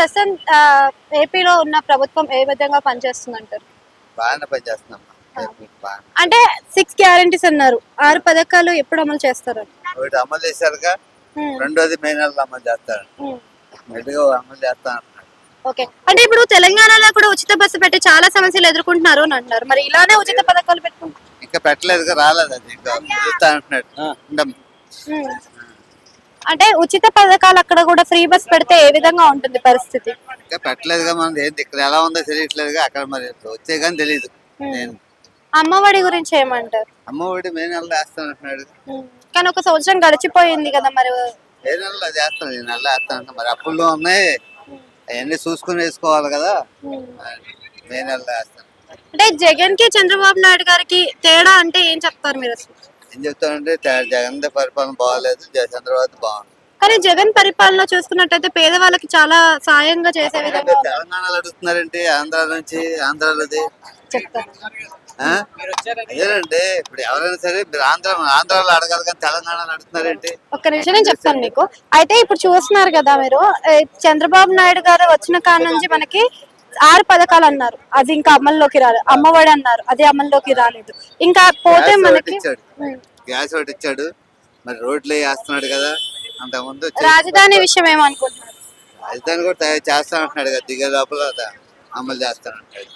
ప్రస్తుతం ఏపీలో ఉన్న ప్రభుత్వం ఏ విధంగా పనిచేస్తుంది అంటారు? బాగానే పనిచేస్తున్నాం. అంటే 6 గ్యారెంటీస్ అన్నారు, 6 పథకాలు ఎప్పుడు అమలు చేస్తారు? ఒకటి అమలు చేశారుగా, రెండోది మే నెలలో అమలు చేస్తారు, మెల్లిగా అమలు చేస్తా అంటున్నాడు. ఓకే, అంటే ఇప్పుడు తెలంగాణలో కూడా ఉచిత బస్సు పెట్టి చాలా సమస్యలు ఎదుర్కొంటున్నారు అని అంటున్నారు. మరి ఇలానే ఉచిత పథకాలు పెట్టుకుంటారు? ఇంకా పెట్టలేదుగా, రాలేదు, అది ఇంకా చూస్తా అంటున్నాడు. అంటే ఉచిత పథకాలు అక్కడ కూడా ఫ్రీ బస్ పెడితే ఏ విధంగా ఉంటుంది పరిస్థితి? ఇంకా పెట్టలేదుగా, మనం ఏంటి ఇక్కడ ఎలా ఉందో తెలియట్లేదుగా, అక్కడ మరి వచ్చే కానీ తెలియదు. నేను అమ్మఒడి గురించి ఏమంటారు? అమ్మఒడి మే నెలలో వేస్తాను అంటున్నాడు, కానీ ఒక సంవత్సరం గడిచిపోయింది కదా, మరి ఏ నెలలో అది వేస్తాను, ఈ నెలలో వేస్తాను అంటున్నా. మరి అప్పుల్లో ఉన్నాయి, అవన్నీ చూసుకుని వేసుకోవాలి కదా, మే నెలలో వేస్తాను. అంటే జగన్ కి చంద్రబాబు నాయుడు గారికి తేడా అంటే ఏం చెప్తారు మీరు అసలు? ఏం చెప్తానంటే జగన్ పరిపాలన బాగాలేదు, చంద్రబాబు బాగుంది. కానీ జగన్ పరిపాలన చూసుకున్నట్టయితే పేదవాళ్ళకి చాలా సాయంగా చేసే విధంగా తెలంగాణలో అడుగుతున్నారంటే ఆంధ్రాలోది చెప్తారు. అదేనండి, ఇప్పుడు ఎవరైనా సరే మీరు ఆంధ్రాలో అడగాలి కానీ తెలంగాణలో అడుగుతున్నారేంటి? ఒక్క నిమిషం నేను చెప్తాను మీకు. అయితే ఇప్పుడు చూస్తున్నారు కదా మీరు, చంద్రబాబు నాయుడు గారు వచ్చిన కాడ నుంచి మనకి 6 పథకాలు అన్నారు, అది ఇంకా అమల్లోకి రాలేదు. అమ్మఒడి అన్నారు, అది అమల్లోకి రాలేదు. ఇంకా పోతే మనకి గ్యాస్ ఒకటి ఇచ్చాడు, మరి రోడ్లు వేస్తున్నాడు కదా. అంతకుముందు రాజధాని విషయం ఏమనుకుంటున్నారు? రాజధాని కూడా తయారు చేస్తా అంటున్నాడు కదా, దిగే లోపల అమలు చేస్తానంటాడు.